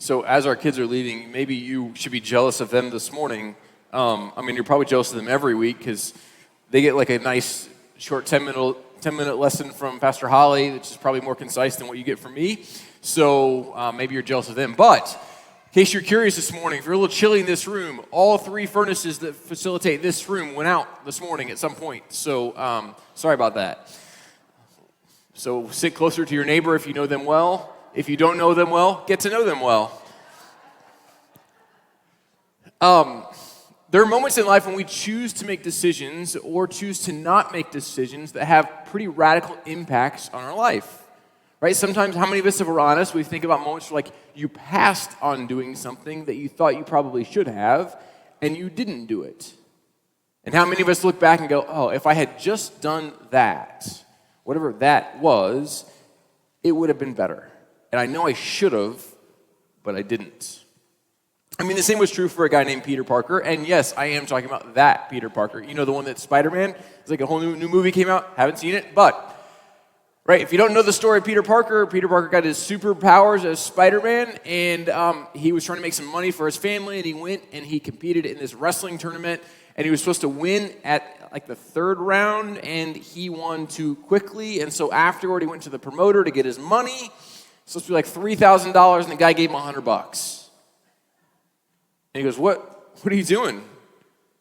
So as our kids are leaving, maybe you should be jealous of them this morning. You're probably jealous of them every week because they get like a nice short 10-minute lesson from Pastor Holly, which is probably more concise than what you get from me. So maybe you're jealous of them. But in case you're curious this morning, if you're a little chilly in this room, all 3 furnaces that facilitate this room went out this morning at some point. So sorry about that. So sit closer to your neighbor if you know them well. If you don't know them well, get to know them well. There are moments in life when we choose to make decisions or choose to not make decisions that have pretty radical impacts on our life, right? Sometimes, how many of us, if we're honest, we think about moments where, like, you passed on doing something that you thought you probably should have, and you didn't do it. And how many of us look back and go, oh, if I had just done that, whatever that was, it would have been better. And I know I should have, but I didn't. The same was true for a guy named Peter Parker. And yes, I am talking about that Peter Parker. You know, the one that's Spider-Man? It's like a whole new movie came out. Haven't seen it. But, right, if you don't know the story of Peter Parker got his superpowers as Spider-Man. And he was trying to make some money for his family. And he went and he competed in this wrestling tournament. And he was supposed to win at like the 3rd round. And he won too quickly. And so afterward, he went to the promoter to get his money. It's supposed to be like $3,000, and the guy gave him $100. And he goes, What are you doing?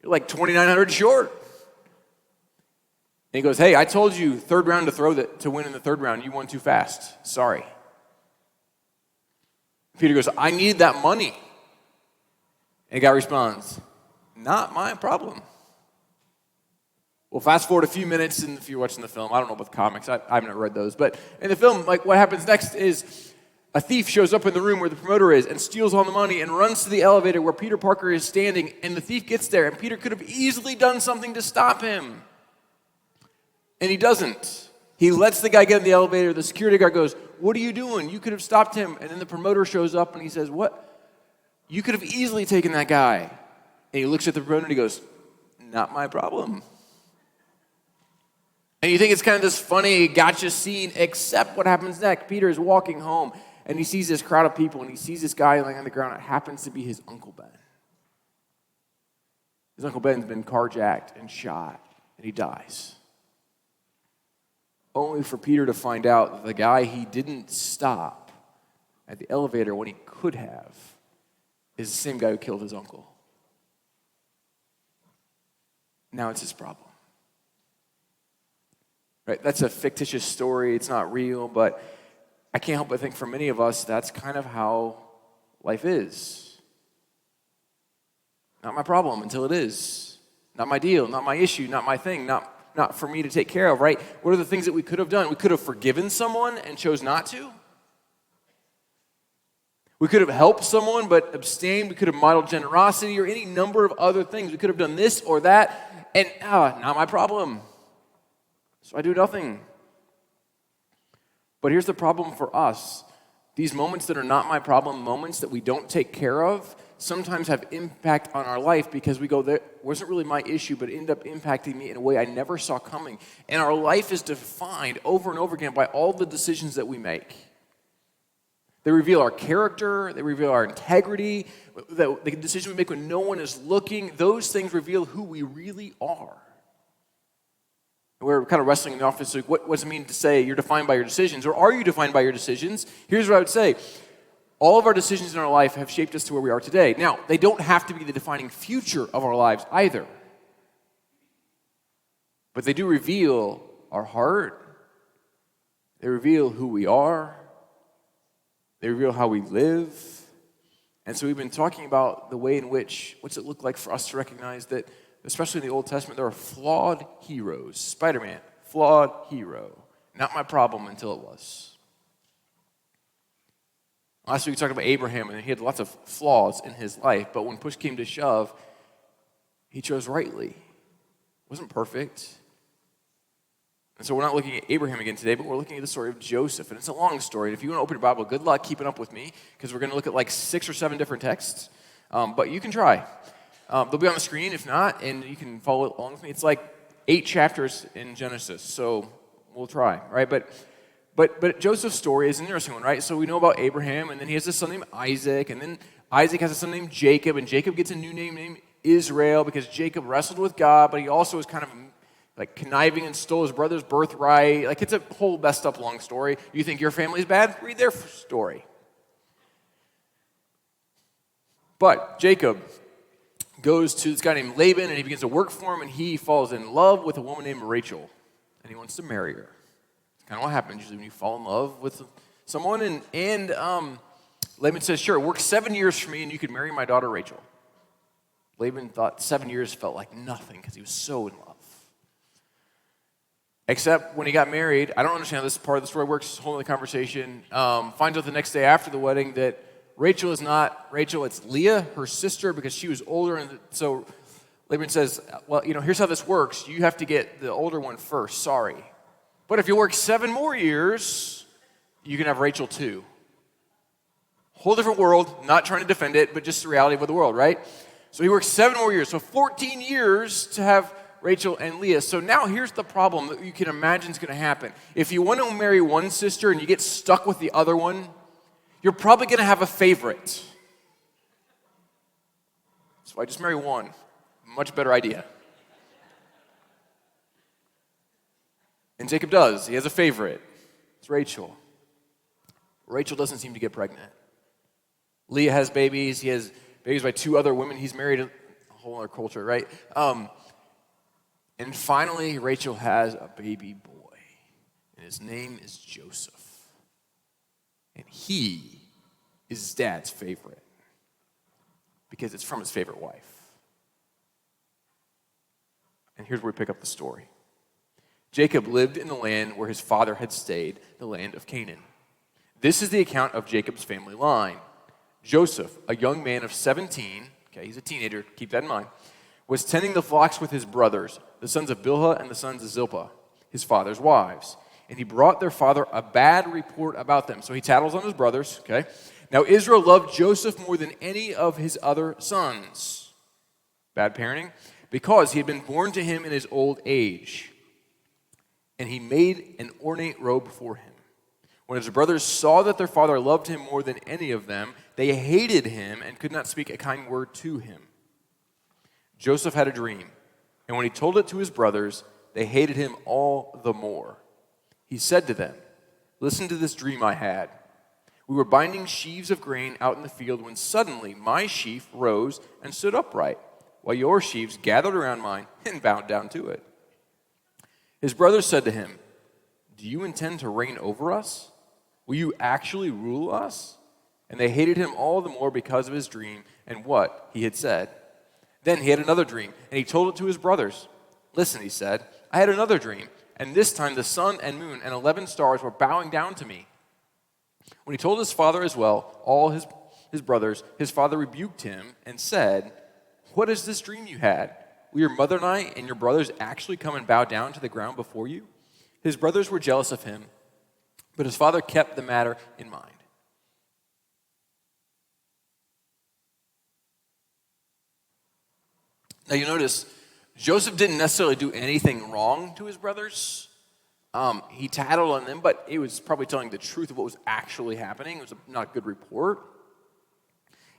You're like $2,900 short. And he goes, hey, I told you 3rd round to win in the 3rd round. You won too fast. Sorry. Peter goes, I need that money. And the guy responds, not my problem. Well, fast forward a few minutes, and if you're watching the film, I don't know about the comics, I haven't read those, but in the film, like, what happens next is a thief shows up in the room where the promoter is and steals all the money and runs to the elevator where Peter Parker is standing, and the thief gets there, and Peter could have easily done something to stop him. And he doesn't. He lets the guy get in the elevator. The security guard goes, what are you doing? You could have stopped him. And then the promoter shows up, and he says, what? You could have easily taken that guy. And he looks at the promoter, and he goes, not my problem. And you think it's kind of this funny gotcha scene, except what happens next. Peter is walking home, and he sees this crowd of people, and he sees this guy laying on the ground. It happens to be his Uncle Ben. His Uncle Ben's been carjacked and shot, and he dies. Only for Peter to find out that the guy he didn't stop at the elevator when he could have is the same guy who killed his uncle. Now it's his problem. Right? That's a fictitious story. It's not real, but I can't help but think for many of us, that's kind of how life is. Not my problem until it is. Not my deal, not my issue, not my thing, not for me to take care of, right? What are the things that we could have done? We could have forgiven someone and chose not to. We could have helped someone but abstained. We could have modeled generosity or any number of other things. We could have done this or that, and not my problem. So I do nothing. But here's the problem for us. These moments that are not my problem, moments that we don't take care of, sometimes have impact on our life because we go, that wasn't really my issue, but it ended up impacting me in a way I never saw coming. And our life is defined over and over again by all the decisions that we make. They reveal our character, they reveal our integrity, the decisions we make when no one is looking, those things reveal who we really are. We're kind of wrestling in the office, like, what does it mean to say you're defined by your decisions? Or are you defined by your decisions? Here's what I would say. All of our decisions in our life have shaped us to where we are today. Now, they don't have to be the defining future of our lives either. But they do reveal our heart. They reveal who we are. They reveal how we live. And so we've been talking about the way in which, what's it look like for us to recognize that, especially in the Old Testament, there are flawed heroes. Spider-Man, flawed hero. Not my problem until it was. Last week we talked about Abraham, and he had lots of flaws in his life, but when push came to shove, he chose rightly. Wasn't perfect. And so we're not looking at Abraham again today, but we're looking at the story of Joseph, and it's a long story. And if you want to open your Bible, good luck keeping up with me, because we're going to look at like 6 or 7 different texts, but you can try. They'll be on the screen if not, and you can follow along with me. It's like 8 chapters in Genesis, so we'll try, right? But But Joseph's story is an interesting one, right? So we know about Abraham, and then he has a son named Isaac, and then Isaac has a son named Jacob, and Jacob gets a new name named Israel because Jacob wrestled with God, but he also was kind of like conniving and stole his brother's birthright. Like, it's a whole messed up long story. You think your family's bad? Read their story. But Jacob goes to this guy named Laban, and he begins to work for him, and he falls in love with a woman named Rachel, and he wants to marry her. It's kind of what happens usually when you fall in love with someone. And Laban says, sure, work 7 years for me, and you can marry my daughter Rachel. Laban thought 7 years felt like nothing because he was so in love. Except when he got married, I don't understand how this part of the story works, it's a whole other conversation, finds out the next day after the wedding that Rachel is not Rachel, it's Leah, her sister, because she was older. And so Laban says, well, here's how this works. You have to get the older one first, sorry. But if you work 7 more years, you can have Rachel too. Whole different world, not trying to defend it, but just the reality of the world, right? So he works 7 more years, so 14 years to have Rachel and Leah. So now here's the problem that you can imagine is going to happen. If you want to marry one sister and you get stuck with the other one, you're probably going to have a favorite. So I just marry one. Much better idea. And Jacob does. He has a favorite. It's Rachel. Rachel doesn't seem to get pregnant. Leah has babies. He has babies by 2 other women. He's married a whole other culture, right? And finally, Rachel has a baby boy. And his name is Joseph. And he is his dad's favorite because it's from his favorite wife. And here's where we pick up the story. Jacob lived in the land where his father had stayed, the land of Canaan. This is the account of Jacob's family line. Joseph, a young man of 17, okay, he's a teenager, keep that in mind, was tending the flocks with his brothers, the sons of Bilhah and the sons of Zilpah, his father's wives. And he brought their father a bad report about them. So he tattles on his brothers, okay? Now Israel loved Joseph more than any of his other sons. Bad parenting. Because he had been born to him in his old age. And he made an ornate robe for him. When his brothers saw that their father loved him more than any of them, they hated him and could not speak a kind word to him. Joseph had a dream, and when he told it to his brothers, they hated him all the more. He said to them, listen to this dream I had. We were binding sheaves of grain out in the field when suddenly my sheaf rose and stood upright, while your sheaves gathered around mine and bowed down to it. His brothers said to him, do you intend to reign over us? Will you actually rule us? And they hated him all the more because of his dream and what he had said. Then he had another dream, and he told it to his brothers. Listen, he said, I had another dream, and this time the sun and moon and 11 stars were bowing down to me. When he told his father as well, all his brothers, his father rebuked him and said, what is this dream you had? Will your mother and I and your brothers actually come and bow down to the ground before you? His brothers were jealous of him, but his father kept the matter in mind. Now you notice, Joseph didn't necessarily do anything wrong to his brothers. He tattled on them, but he was probably telling the truth of what was actually happening. It was not a good report.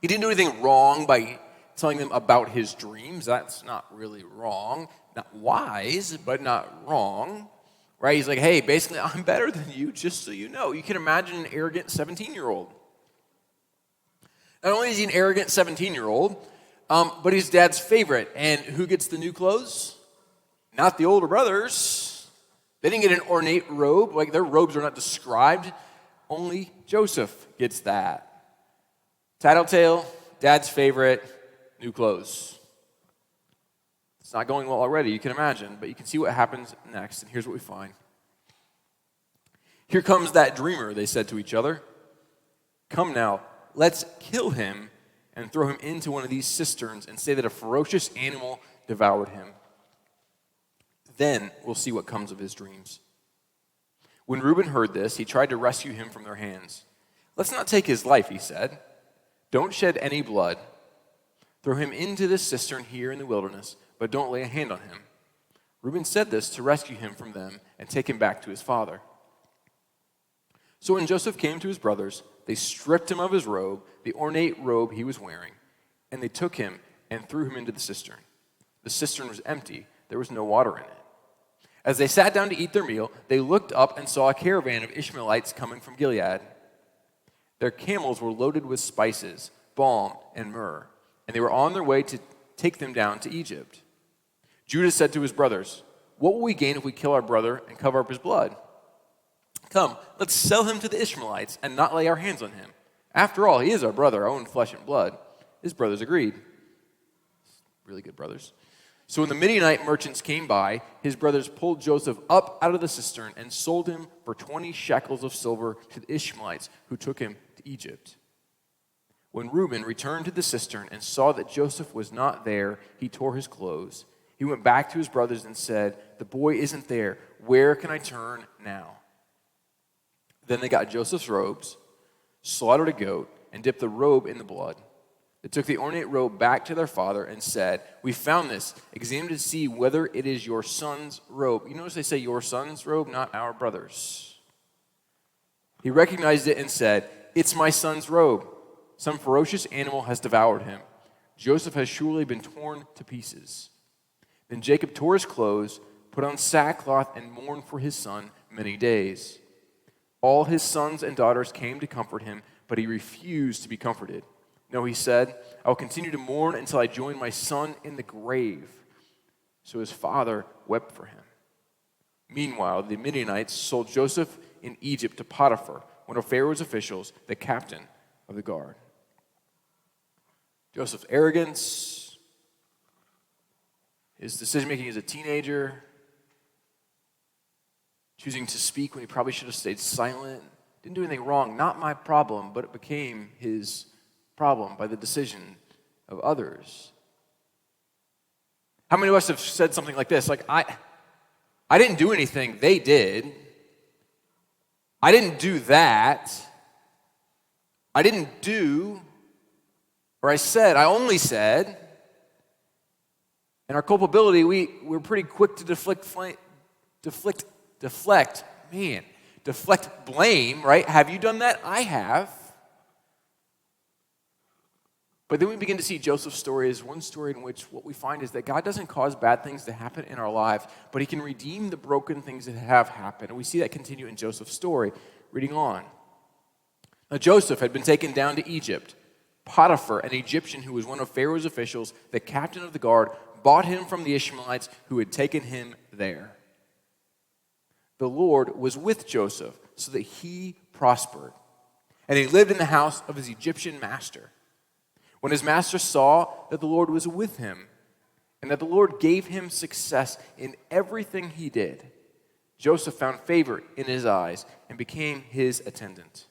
He didn't do anything wrong by telling them about his dreams. That's not really wrong. Not wise, but not wrong. Right? He's like, hey, basically, I'm better than you, just so you know. You can imagine an arrogant 17-year-old. Not only is he an arrogant 17-year-old, but he's dad's favorite. And who gets the new clothes? Not the older brothers. They didn't get an ornate robe. Like, their robes are not described. Only Joseph gets that. Tattletale, dad's favorite, new clothes. It's not going well already, you can imagine, but you can see what happens next, and here's what we find. Here comes that dreamer, they said to each other. Come now, let's kill him and throw him into one of these cisterns and say that a ferocious animal devoured him. Then we'll see what comes of his dreams. When Reuben heard this, he tried to rescue him from their hands. Let's not take his life, he said. Don't shed any blood. Throw him into this cistern here in the wilderness, but don't lay a hand on him. Reuben said this to rescue him from them and take him back to his father. So when Joseph came to his brothers, they stripped him of his robe, the ornate robe he was wearing, and they took him and threw him into the cistern. The cistern was empty. There was no water in it. As they sat down to eat their meal, they looked up and saw a caravan of Ishmaelites coming from Gilead. Their camels were loaded with spices, balm, and myrrh, and they were on their way to take them down to Egypt. Judah said to his brothers, "What will we gain if we kill our brother and cover up his blood? Come, let's sell him to the Ishmaelites and not lay our hands on him. After all, he is our brother, our own flesh and blood." His brothers agreed. Really good brothers. So when the Midianite merchants came by, his brothers pulled Joseph up out of the cistern and sold him for 20 shekels of silver to the Ishmaelites, who took him to Egypt. When Reuben returned to the cistern and saw that Joseph was not there, he tore his clothes. He went back to his brothers and said, "The boy isn't there. Where can I turn now?" Then they got Joseph's robes, slaughtered a goat, and dipped the robe in the blood. They took the ornate robe back to their father and said, "We found this. Examine to see whether it is your son's robe." You notice they say your son's robe, not our brother's. He recognized it and said, "It's my son's robe. Some ferocious animal has devoured him. Joseph has surely been torn to pieces." Then Jacob tore his clothes, put on sackcloth, and mourned for his son many days. All his sons and daughters came to comfort him, but he refused to be comforted. No, he said, "I will continue to mourn until I join my son in the grave." So his father wept for him. Meanwhile, the Midianites sold Joseph in Egypt to Potiphar, one of Pharaoh's officials, the captain of the guard. Joseph's arrogance, his decision-making as a teenager, choosing to speak when he probably should have stayed silent, didn't do anything wrong, not my problem, but it became his problem by the decision of others. How many of us have said something like this? Like, I didn't do anything, they did. I didn't do that. I didn't do, or I only said. And our culpability, we're pretty quick to deflect blame, right? Have you done that? I have. But then we begin to see Joseph's story as one story in which what we find is that God doesn't cause bad things to happen in our lives, but he can redeem the broken things that have happened. And we see that continue in Joseph's story. Reading on. Now Joseph had been taken down to Egypt. Potiphar, an Egyptian who was one of Pharaoh's officials, the captain of the guard, bought him from the Ishmaelites who had taken him there. The Lord was with Joseph so that he prospered, and he lived in the house of his Egyptian master. When his master saw that the Lord was with him and that the Lord gave him success in everything he did, Joseph found favor in his eyes and became his attendant.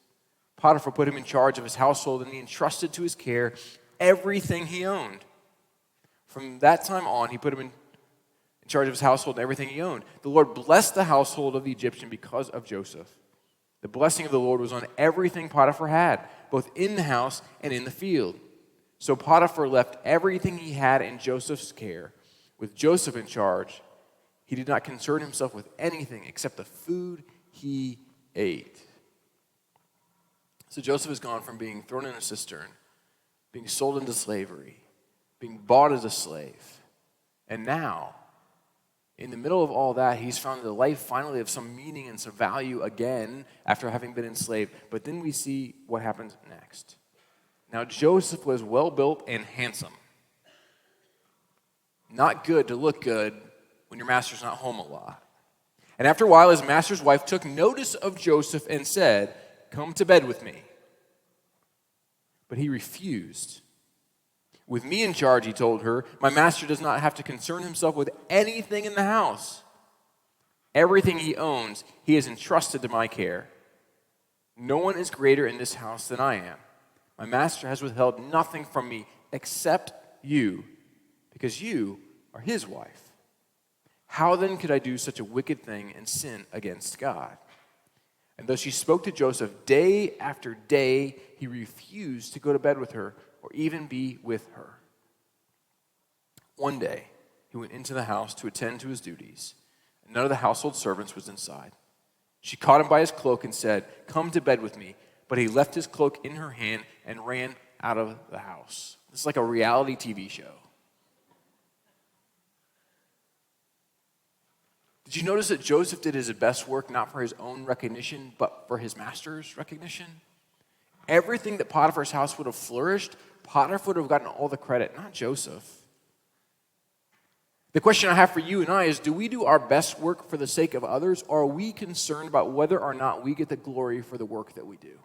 Potiphar put him in charge of his household, and he entrusted to his care everything he owned. From that time on, he put him in charge of his household and everything he owned. The Lord blessed the household of the Egyptian because of Joseph. The blessing of the Lord was on everything Potiphar had, both in the house and in the field. So Potiphar left everything he had in Joseph's care. With Joseph in charge, he did not concern himself with anything except the food he ate. So Joseph has gone from being thrown in a cistern, being sold into slavery, being bought as a slave, and now, in the middle of all that, he's found the life finally of some meaning and some value again after having been enslaved. But then we see what happens next. Now, Joseph was well-built and handsome. Not good to look good when your master's not home a lot. And after a while, his master's wife took notice of Joseph and said, "Come to bed with me." But he refused. "With me in charge," he told her, "my master does not have to concern himself with anything in the house. Everything he owns, he has entrusted to my care. No one is greater in this house than I am. My master has withheld nothing from me except you, because you are his wife. How then could I do such a wicked thing and sin against God?" And though she spoke to Joseph day after day, he refused to go to bed with her or even be with her. One day, he went into the house to attend to his duties, and none of the household servants was inside. She caught him by his cloak and said, "Come to bed with me." But he left his cloak in her hand and ran out of the house. This is like a reality TV show. Did you notice that Joseph did his best work not for his own recognition, but for his master's recognition? Everything that Potiphar's house would have flourished, Potiphar would have gotten all the credit, not Joseph. The question I have for you and I is, do we do our best work for the sake of others, or are we concerned about whether or not we get the glory for the work that we do?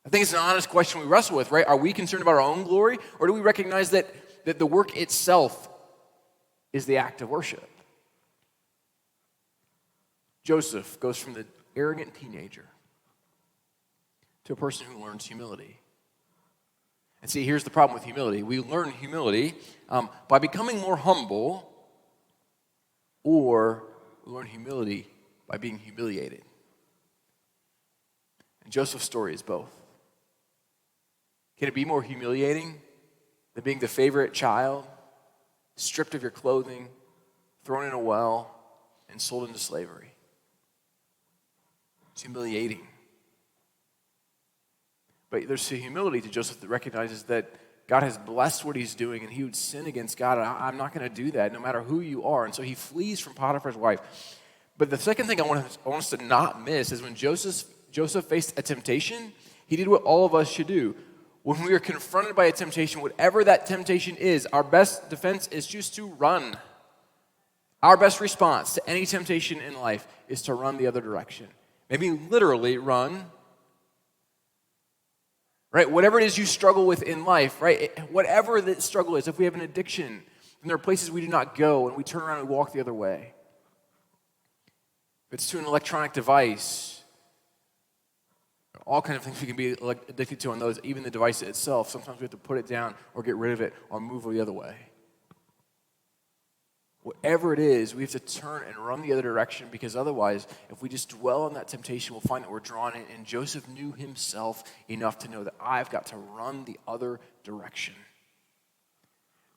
I think it's an honest question we wrestle with, right? Are we concerned about our own glory, or do we recognize that the work itself is the act of worship? Joseph goes from the arrogant teenager to a person who learns humility. And see, here's the problem with humility. We learn humility by becoming more humble, or we learn humility by being humiliated. And Joseph's story is both. Can it be more humiliating than being the favorite child, stripped of your clothing, thrown in a well, and sold into slavery? It's humiliating. But there's a humility to Joseph that recognizes that God has blessed what he's doing, and he would sin against God, and I'm not going to do that no matter who you are. And so he flees from Potiphar's wife. But the second thing I want us to not miss is when Joseph faced a temptation, he did what all of us should do. When we are confronted by a temptation, whatever that temptation is, our best defense is just to run. Our best response to any temptation in life is to run the other direction. Maybe literally run. Right? Whatever it is you struggle with in life, right? Whatever the struggle is, if we have an addiction, then there are places we do not go, and we turn around and walk the other way. If it's to an electronic device, all kinds of things we can be addicted to on those, even the device itself. Sometimes we have to put it down or get rid of it or move the other way. Whatever it is, we have to turn and run the other direction, because otherwise, if we just dwell on that temptation, we'll find that we're drawn in. And Joseph knew himself enough to know that I've got to run the other direction.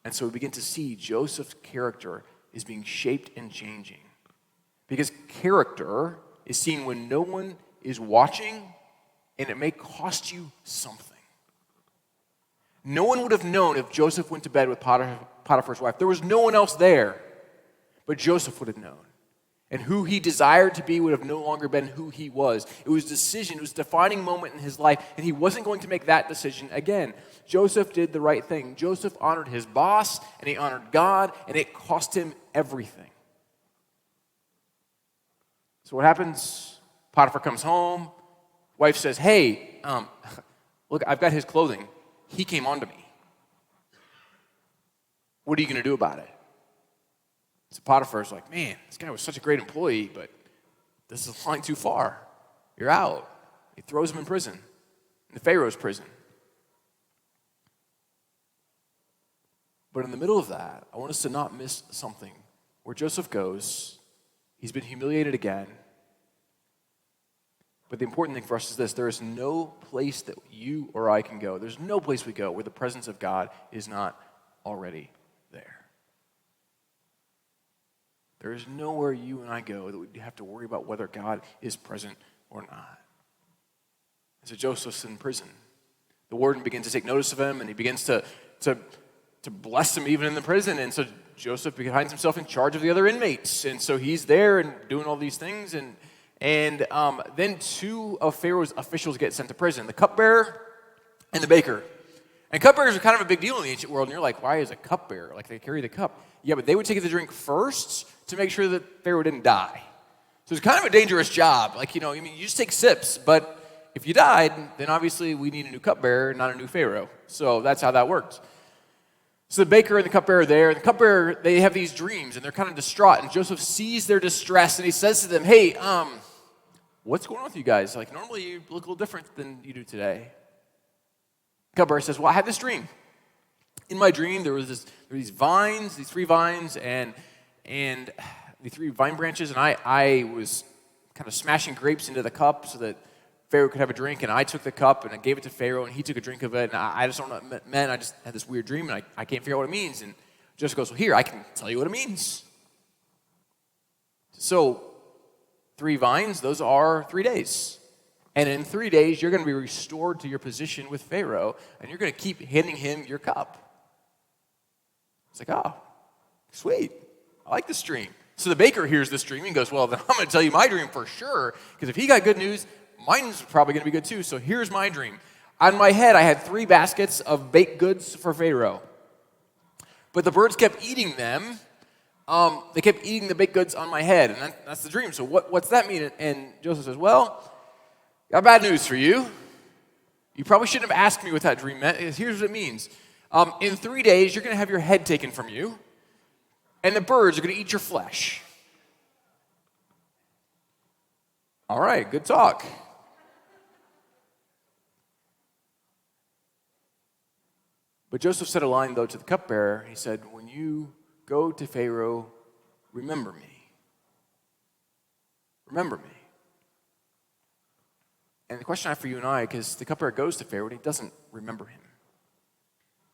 And so we begin to see Joseph's character is being shaped and changing. Because character is seen when no one is watching, and it may cost you something. No one would have known if Joseph went to bed with Potiphar's wife. There was no one else there. But Joseph would have known. And who he desired to be would have no longer been who he was. It was a decision. It was a defining moment in his life. And he wasn't going to make that decision again. Joseph did the right thing. Joseph honored his boss, and he honored God, and it cost him everything. So what happens? Potiphar comes home. Wife says, "Hey, look, I've got his clothing. He came onto me. What are you going to do about it?" So Potiphar's like, "Man, this guy was such a great employee, but this is flying too far. You're out." He throws him in prison, in the Pharaoh's prison. But in the middle of that, I want us to not miss something. Where Joseph goes, he's been humiliated again. But the important thing for us is this: there is no place that you or I can go. There's no place we go where the presence of God is not already there. There is nowhere you and I go that we have to worry about whether God is present or not. So Joseph's in prison. The warden begins to take notice of him, and he begins to bless him even in the prison. And so Joseph finds himself in charge of the other inmates. And so he's there and doing all these things. And then two of Pharaoh's officials get sent to prison: the cupbearer and the baker. And cupbearers are kind of a big deal in the ancient world. And you're like, why is a cupbearer? Like, they carry the cup. Yeah, but they would take the drink first to make sure that Pharaoh didn't die. So it's kind of a dangerous job. Like, you just take sips, but if you died, then obviously we need a new cupbearer, not a new Pharaoh. So that's how that worked. So the baker and the cupbearer are there, and the cupbearer, they have these dreams, and they're kind of distraught. And Joseph sees their distress, and he says to them, "Hey, what's going on with you guys? Like, normally you look a little different than you do today." The cupbearer says, "Well, I had this dream. In my dream, there were these vines, these three vines, and the three vine branches, and I was kind of smashing grapes into the cup so that Pharaoh could have a drink, and I took the cup, and I gave it to Pharaoh, and he took a drink of it, and I just don't know what it meant. I just had this weird dream, and I can't figure out what it means." And Joseph goes, "Well, here, I can tell you what it means." So 3 vines, those are 3 days. And in 3 days, you're going to be restored to your position with Pharaoh, and you're going to keep handing him your cup. It's like, oh, sweet. I like this dream. So the baker hears this dream and goes, well, then I'm going to tell you my dream for sure, because if he got good news, mine's probably going to be good too. So here's my dream. On my head, I had 3 baskets of baked goods for Pharaoh. But the birds kept eating them. They kept eating the baked goods on my head, and that's the dream. So what's that mean? And Joseph says, well, got bad news for you. You probably shouldn't have asked me what that dream meant. Here's what it means. In 3 days, you're going to have your head taken from you, and the birds are going to eat your flesh. All right, good talk. But Joseph said a line, though, to the cupbearer. He said, when you go to Pharaoh, remember me. Remember me. And the question I have for you and I, because the cupbearer goes to Pharaoh and he doesn't remember him.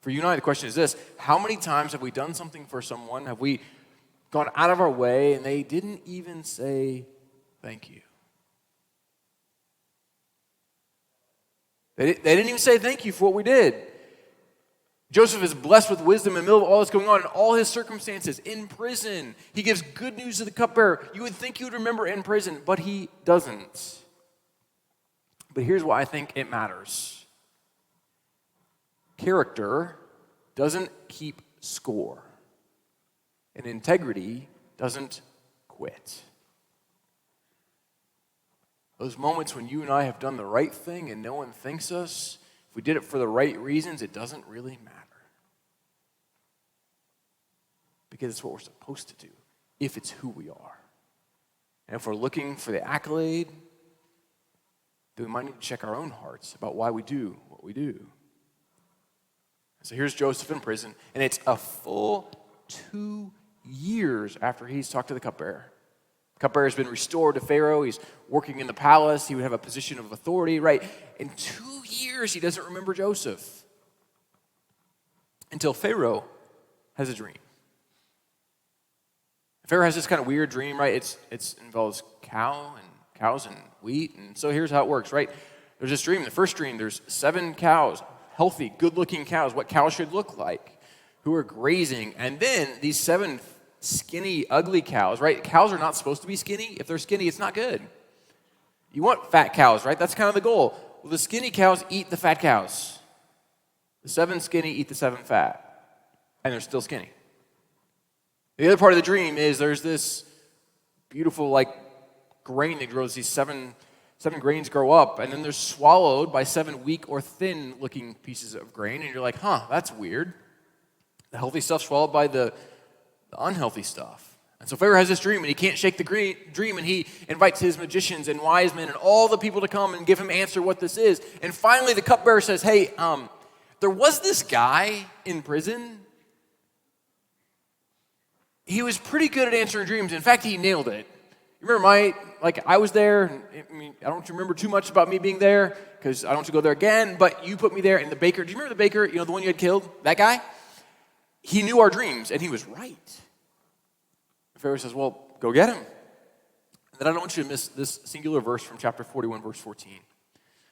For you and I, the question is this: how many times have we done something for someone? Have we gone out of our way and they didn't even say thank you? They didn't even say thank you for what we did. Joseph is blessed with wisdom in the middle of all that's going on in all his circumstances. In prison, he gives good news to the cupbearer. You would think he would remember in prison, but he doesn't. But here's why I think it matters. Character doesn't keep score, and integrity doesn't quit. Those moments when you and I have done the right thing and no one thanks us, if we did it for the right reasons, it doesn't really matter. Because it's what we're supposed to do, if it's who we are. And if we're looking for the accolade, then we might need to check our own hearts about why we do what we do. So here's Joseph in prison, and it's a full 2 years after he's talked to the cupbearer. The cupbearer has been restored to Pharaoh. He's working in the palace. He would have a position of authority, right? In 2 years, he doesn't remember Joseph until Pharaoh has a dream. Pharaoh has this kind of weird dream, right? It involves cows and wheat. And so here's how it works, right? There's this dream. The first dream, there's 7 cows, healthy, good-looking cows, what cows should look like, who are grazing. And then these 7 skinny, ugly cows, right? Cows are not supposed to be skinny. If they're skinny, it's not good. You want fat cows, right? That's kind of the goal. Well, the skinny cows eat the fat cows. The 7 skinny eat the 7 fat. And they're still skinny. The other part of the dream is there's this beautiful, grain that grows. These seven grains grow up, and then they're swallowed by 7 weak or thin-looking pieces of grain, and you're like, that's weird. The healthy stuff swallowed by the unhealthy stuff. And so Pharaoh has this dream, and he can't shake the dream, and he invites his magicians and wise men and all the people to come and give him answer what this is. And finally, the cupbearer says, hey, there was this guy in prison. He was pretty good at answering dreams. In fact, he nailed it. You remember I was there. I don't remember too much about me being there because I don't want to go there again, but you put me there. And the baker, do you remember the baker, the one you had killed? That guy? He knew our dreams, and he was right. Pharaoh says, well, go get him. And then I don't want you to miss this singular verse from chapter 41, verse 14.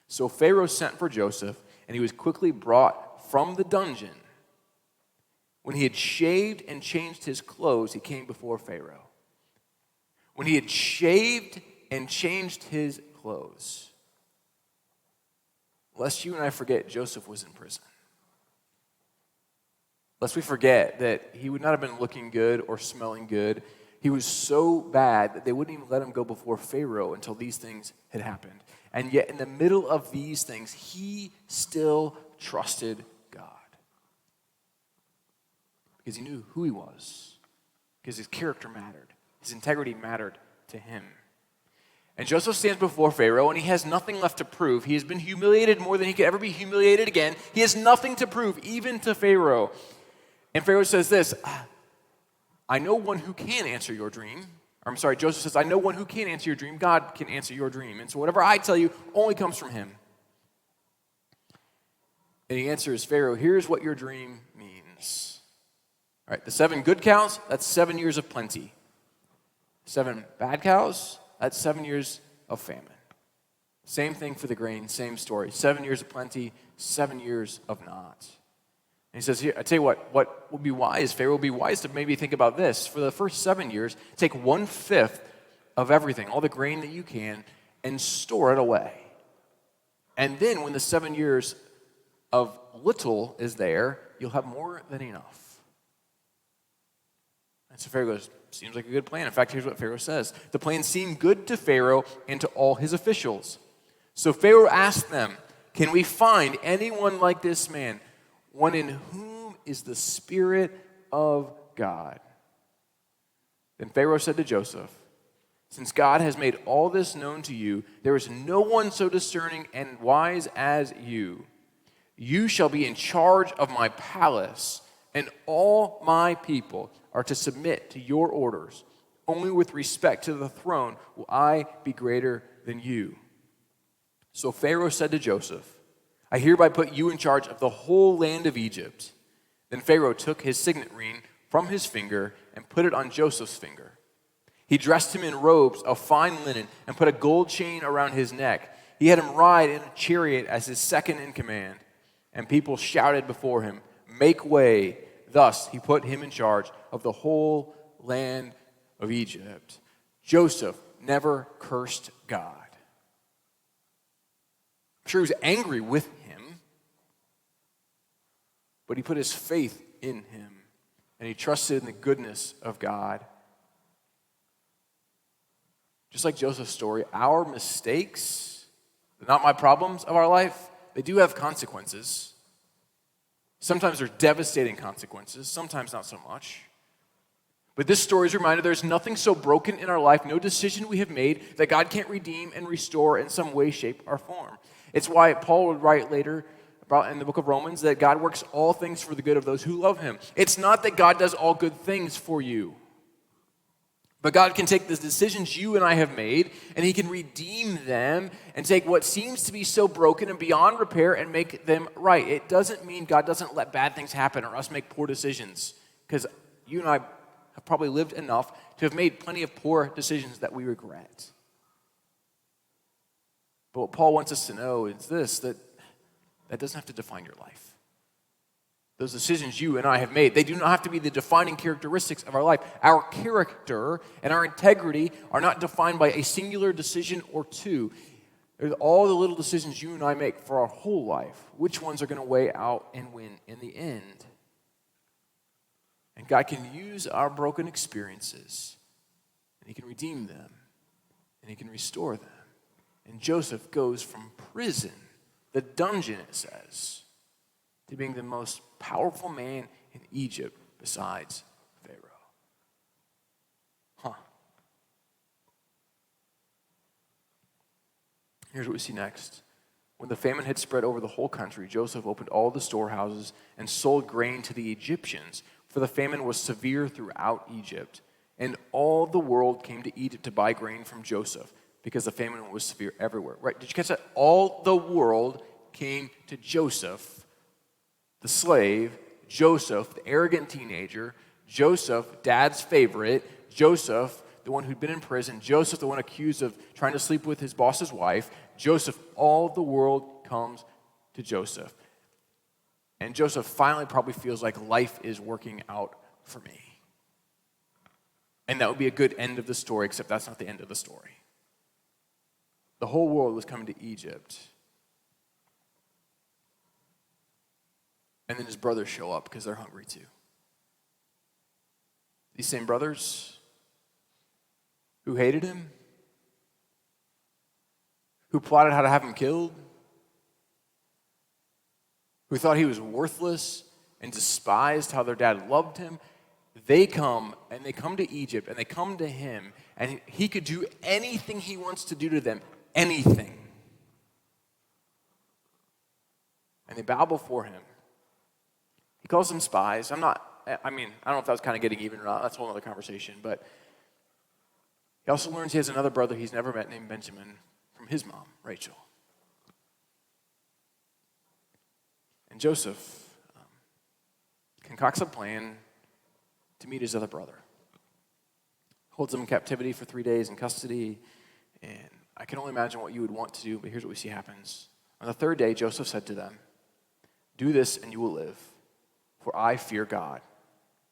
So Pharaoh sent for Joseph, and he was quickly brought from the dungeon. When he had shaved and changed his clothes, he came before Pharaoh. When he had shaved and changed his clothes, lest you and I forget, Joseph was in prison. Lest we forget that he would not have been looking good or smelling good. He was so bad that they wouldn't even let him go before Pharaoh until these things had happened. And yet in the middle of these things, he still trusted God. Because he knew who he was. Because his character mattered. His integrity mattered to him. And Joseph stands before Pharaoh, and he has nothing left to prove. He has been humiliated more than he could ever be humiliated again. He has nothing to prove, even to Pharaoh. And Pharaoh says this, I know one who can answer your dream. Joseph says, I know one who can answer your dream. God can answer your dream. And so whatever I tell you only comes from him. And he answers Pharaoh, here's what your dream means. All right, the 7 good cows, that's 7 years of plenty. 7 bad cows, That's 7 years of famine. Same thing for the grain, same story. 7 years of plenty, 7 years of not. And he says, here, I tell you what would be wise, Pharaoh would be wise to maybe think about this. For the first 7 years, take 1/5 of everything, all the grain that you can, and store it away. And then when the 7 years of little is there, you'll have more than enough. And so Pharaoh goes, seems like a good plan. In fact, here's what Pharaoh says. The plan seemed good to Pharaoh and to all his officials. So Pharaoh asked them, can we find anyone like this man, one in whom is the Spirit of God? Then Pharaoh said to Joseph, since God has made all this known to you, there is no one so discerning and wise as you. You shall be in charge of my palace, and all my people are to submit to your orders. Only with respect to the throne will I be greater than you. So Pharaoh said to Joseph, I hereby put you in charge of the whole land of Egypt. Then Pharaoh took his signet ring from his finger and put it on Joseph's finger. He dressed him in robes of fine linen and put a gold chain around his neck. He had him ride in a chariot as his second in command. And people shouted before him, make way. Thus he put him in charge of the whole land of Egypt. Joseph never cursed God. I'm sure he was angry with him, but he put his faith in him, and he trusted in the goodness of God. Just like Joseph's story, our mistakes, not my problems of our life, they do have consequences. Sometimes they're devastating consequences, sometimes not so much. But this story is a reminder there's nothing so broken in our life, no decision we have made, that God can't redeem and restore in some way, shape, or form. It's why Paul would write later about in the book of Romans that God works all things for the good of those who love him. It's not that God does all good things for you. But God can take the decisions you and I have made, and he can redeem them and take what seems to be so broken and beyond repair and make them right. It doesn't mean God doesn't let bad things happen or us make poor decisions, because you and I have probably lived enough to have made plenty of poor decisions that we regret. But what Paul wants us to know is this, that doesn't have to define your life. Those decisions you and I have made, they do not have to be the defining characteristics of our life. Our character and our integrity are not defined by a singular decision or two. There's all the little decisions you and I make for our whole life. Which ones are going to weigh out and win in the end? And God can use our broken experiences, and he can redeem them, and he can restore them. And Joseph goes from prison, the dungeon it says, to being the most powerful man in Egypt besides Pharaoh. Here's what we see next. When the famine had spread over the whole country, Joseph opened all the storehouses and sold grain to the Egyptians, for the famine was severe throughout Egypt. And all the world came to Egypt to buy grain from Joseph, because the famine was severe everywhere. Right? Did you catch that? All the world came to Joseph, the slave, Joseph, the arrogant teenager, Joseph, dad's favorite, Joseph, the one who'd been in prison, Joseph, the one accused of trying to sleep with his boss's wife, Joseph, all the world comes to Joseph. And Joseph finally probably feels like life is working out for me. And that would be a good end of the story, except that's not the end of the story. The whole world was coming to Egypt. And then his brothers show up because they're hungry too. These same brothers who hated him, who plotted how to have him killed, who thought he was worthless and despised how their dad loved him, they come to Egypt and they come to him, and he could do anything he wants to do to them, anything. And they bow before him. He calls them spies. I don't know if that was kind of getting even or not. That's a whole other conversation. But he also learns he has another brother he's never met named Benjamin from his mom, Rachel. And Joseph concocts a plan to meet his other brother. Holds him in captivity for 3 days in custody. And I can only imagine what you would want to do, but here's what we see happens. On the third day, Joseph said to them, "Do this and you will live, for I fear God.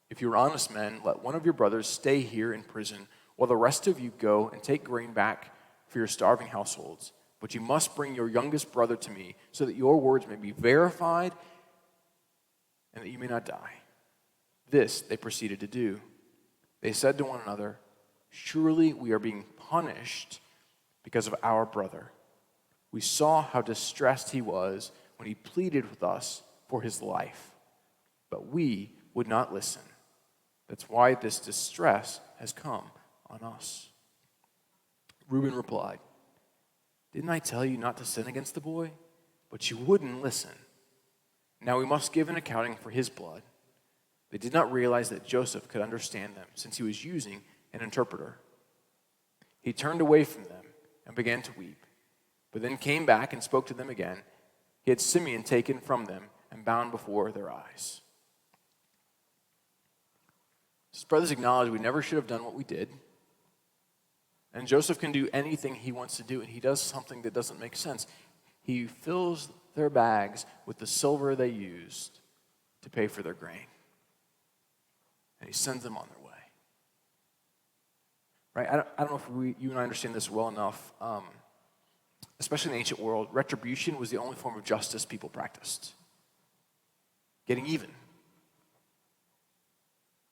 If you are honest men, let one of your brothers stay here in prison, while the rest of you go and take grain back for your starving households. But you must bring your youngest brother to me, so that your words may be verified and that you may not die." This they proceeded to do. They said to one another, "Surely we are being punished because of our brother. We saw how distressed he was when he pleaded with us for his life, but we would not listen. That's why this distress has come on us." Reuben replied, "Didn't I tell you not to sin against the boy? But you wouldn't listen. Now we must give an accounting for his blood." They did not realize that Joseph could understand them, since he was using an interpreter. He turned away from them and began to weep, but then came back and spoke to them again. He had Simeon taken from them and bound before their eyes. His brothers acknowledge we never should have done what we did. And Joseph can do anything he wants to do, and he does something that doesn't make sense. He fills their bags with the silver they used to pay for their grain. And he sends them on their way. Right? I don't know if you and I understand this well enough. Especially in the ancient world, retribution was the only form of justice people practiced. Getting even.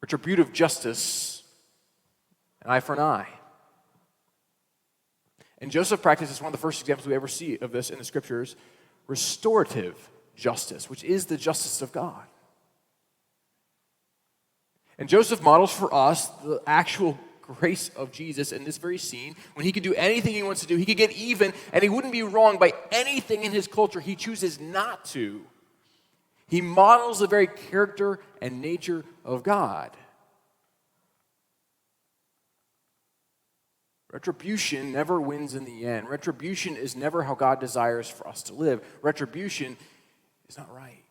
Retributive justice, an eye for an eye. And Joseph practices one of the first examples we ever see of this in the scriptures, restorative justice, which is the justice of God. And Joseph models for us the actual grace of Jesus in this very scene, when he could do anything he wants to do. He could get even, and he wouldn't be wronged by anything in his culture. He chooses not to. He models the very character and nature of God. Retribution never wins in the end. Retribution is never how God desires for us to live. Retribution is not right.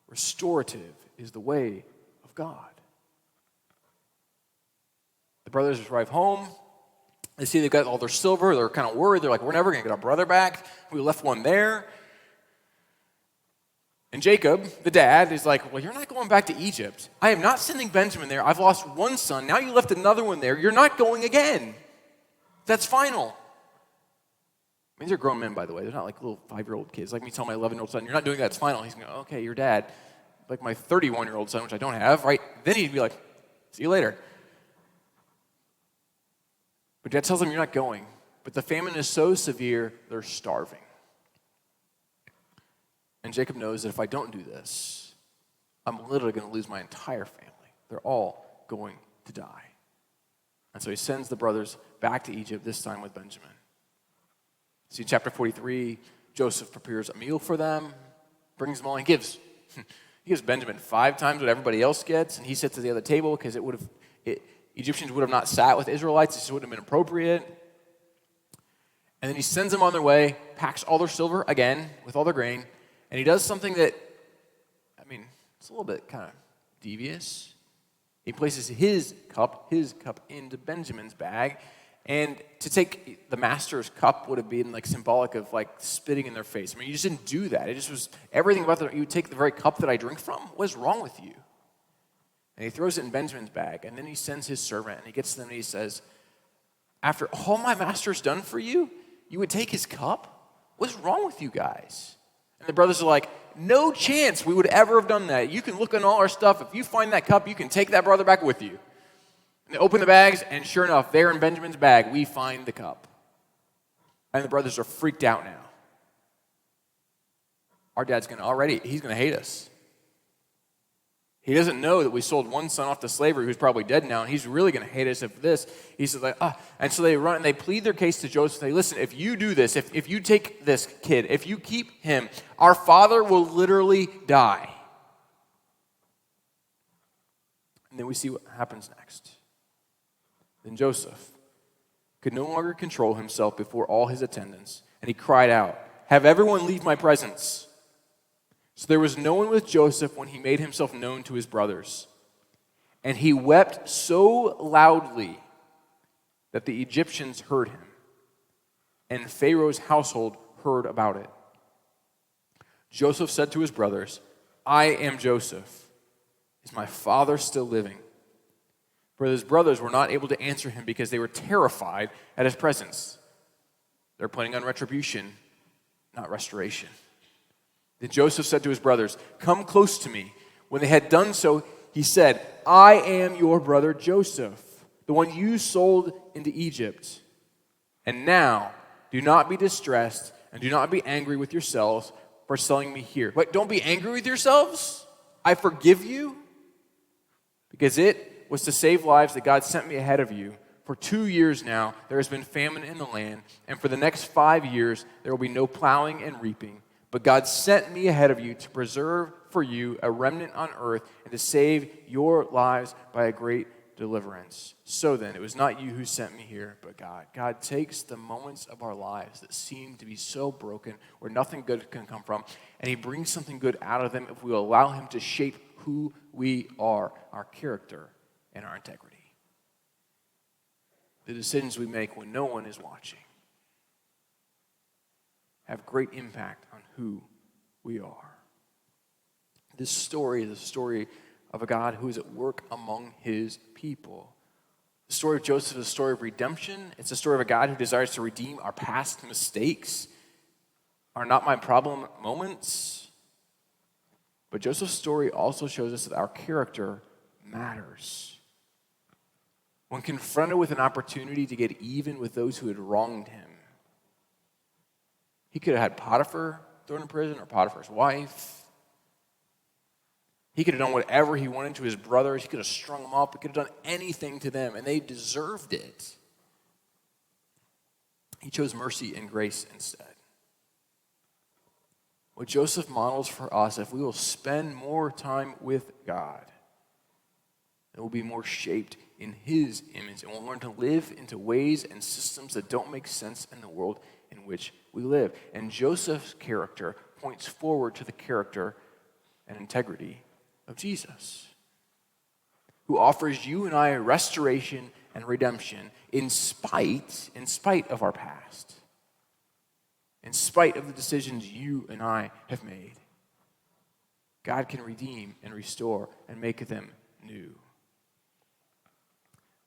Restorative is the way of God. The brothers arrive home. They see they've got all their silver. They're kind of worried. They're like, "We're never going to get our brother back. We left one there." And Jacob, the dad, is like, "Well, you're not going back to Egypt. I am not sending Benjamin there. I've lost one son. Now you left another one there. You're not going again. That's final." I mean, these are grown men, by the way. They're not like little 5-year-old kids. Like me telling my 11-year-old son, "You're not doing that. It's final." He's going, "Okay, your dad." Like my 31-year-old son, which I don't have, right? Then he'd be like, "See you later." But dad tells him, "You're not going." But the famine is so severe, they're starving. And Jacob knows that if I don't do this, I'm literally going to lose my entire family. They're all going to die. And so he sends the brothers back to Egypt, this time with Benjamin. See, chapter 43, Joseph prepares a meal for them, brings them all, and gives Benjamin 5 times what everybody else gets, and he sits at the other table because Egyptians would have not sat with Israelites. This wouldn't have been appropriate. And then he sends them on their way, packs all their silver again with all their grain, and he does something that, it's a little bit kind of devious. He places his cup into Benjamin's bag, and to take the master's cup would have been like symbolic of like spitting in their face. You just didn't do that. It just was everything about you would take the very cup that I drink from. What is wrong with you? And he throws it in Benjamin's bag, and then he sends his servant, and he gets to them and he says, "After all my master's done for you, you would take his cup? What's wrong with you guys?" And the brothers are like, "No chance we would ever have done that. You can look in all our stuff. If you find that cup, you can take that brother back with you." And they open the bags, and sure enough, there in Benjamin's bag, we find the cup. And the brothers are freaked out now. Our dad's he's going to hate us. He doesn't know that we sold one son off to slavery who's probably dead now, and he's really going to hate us if this. He says, And so they run and they plead their case to Joseph. They listen, if you do this, if you take this kid, if you keep him, our father will literally die. And then we see what happens next. Then Joseph could no longer control himself before all his attendants, and he cried out, "Have everyone leave my presence." So there was no one with Joseph when he made himself known to his brothers. And he wept so loudly that the Egyptians heard him. and Pharaoh's household heard about it. Joseph said to his brothers, "I am Joseph. Is my father still living?" For his brothers were not able to answer him because they were terrified at his presence. They're planning on retribution, not restoration. Then Joseph said to his brothers, "Come close to me." When they had done so, he said, "I am your brother Joseph, the one you sold into Egypt. And now, do not be distressed and do not be angry with yourselves for selling me here." Wait, don't be angry with yourselves? I forgive you? Because it was to save lives that God sent me ahead of you. For 2 years now, there has been famine in the land, and for the next 5 years, there will be no plowing and reaping. But God sent me ahead of you to preserve for you a remnant on earth and to save your lives by a great deliverance. So then, it was not you who sent me here, but God. God takes the moments of our lives that seem to be so broken, where nothing good can come from, and he brings something good out of them if we allow him to shape who we are, our character, and our integrity. The decisions we make when no one is watching have great impact on who we are. This story is a story of a God who is at work among his people. The story of Joseph is a story of redemption. It's a story of a God who desires to redeem our past mistakes, our not my problem moments. But Joseph's story also shows us that our character matters. When confronted with an opportunity to get even with those who had wronged him, he could have had Potiphar thrown in prison or Potiphar's wife. He could have done whatever he wanted to his brothers. He could have strung them up. He could have done anything to them, and they deserved it. He chose mercy and grace instead. What Joseph models for us, if we will spend more time with God, it will be more shaped in his image, and we'll learn to live into ways and systems that don't make sense in the world in which we live. And Joseph's character points forward to the character and integrity of Jesus, who offers you and I restoration and redemption in spite of our past, in spite of the decisions you and I have made. God can redeem and restore and make them new.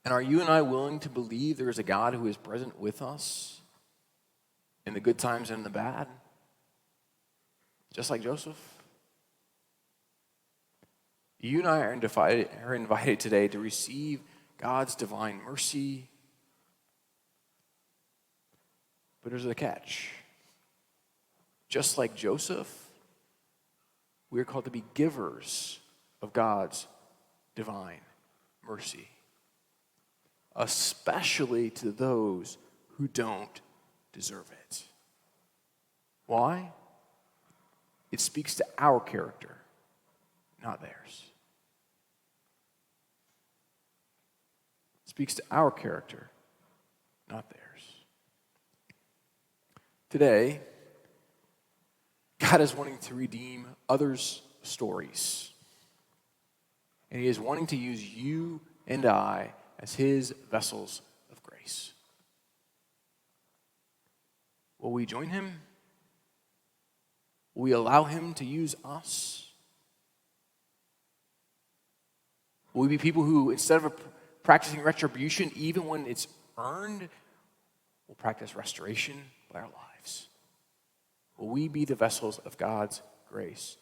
And are you and I willing to believe there is a God who is present with us in the good times and the bad? Just like Joseph? You and I are invited today to receive God's divine mercy. But there's a catch. Just like Joseph, we are called to be givers of God's divine mercy, especially to those who don't deserve it. Why? It speaks to our character, not theirs. It speaks to our character, not theirs. Today, God is wanting to redeem others' stories. And he is wanting to use you and I as his vessels of grace. Will we join him? Will we allow him to use us? Will we be people who, instead of practicing retribution, even when it's earned, will practice restoration by our lives? Will we be the vessels of God's grace?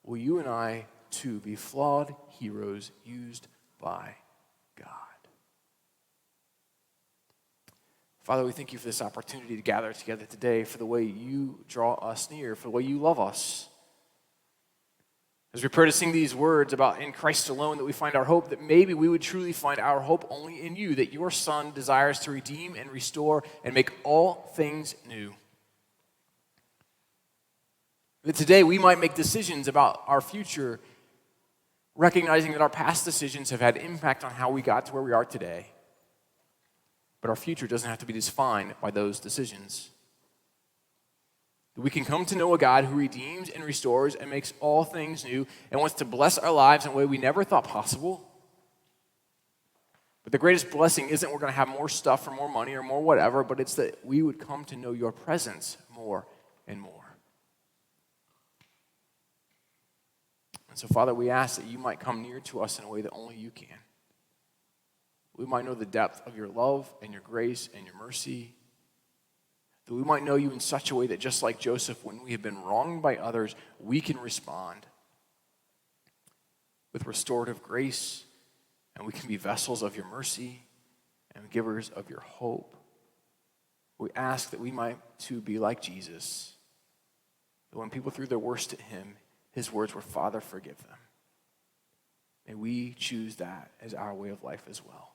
Will you and I, too, be flawed heroes used by God? Father, we thank you for this opportunity to gather together today, for the way you draw us near, for the way you love us. As we pray to sing these words about in Christ alone that we find our hope, that maybe we would truly find our hope only in you, that your Son desires to redeem and restore and make all things new. That today we might make decisions about our future, recognizing that our past decisions have had impact on how we got to where we are today. But our future doesn't have to be defined by those decisions. We can come to know a God who redeems and restores and makes all things new and wants to bless our lives in a way we never thought possible. But the greatest blessing isn't we're going to have more stuff or more money or more whatever, but it's that we would come to know your presence more and more. And so, Father, we ask that you might come near to us in a way that only you can. We might know the depth of your love and your grace and your mercy. That we might know you in such a way that just like Joseph, when we have been wronged by others, we can respond with restorative grace, and we can be vessels of your mercy and givers of your hope. We ask that we might too be like Jesus, that when people threw their worst at him, his words were, Father, forgive them. May we choose that as our way of life as well.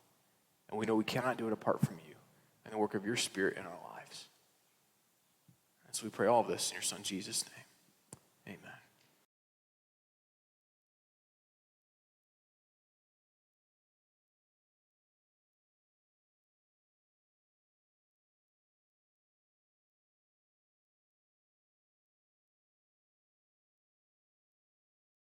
And we know we cannot do it apart from you and the work of your Spirit in our lives. And so we pray all of this in your Son Jesus' name.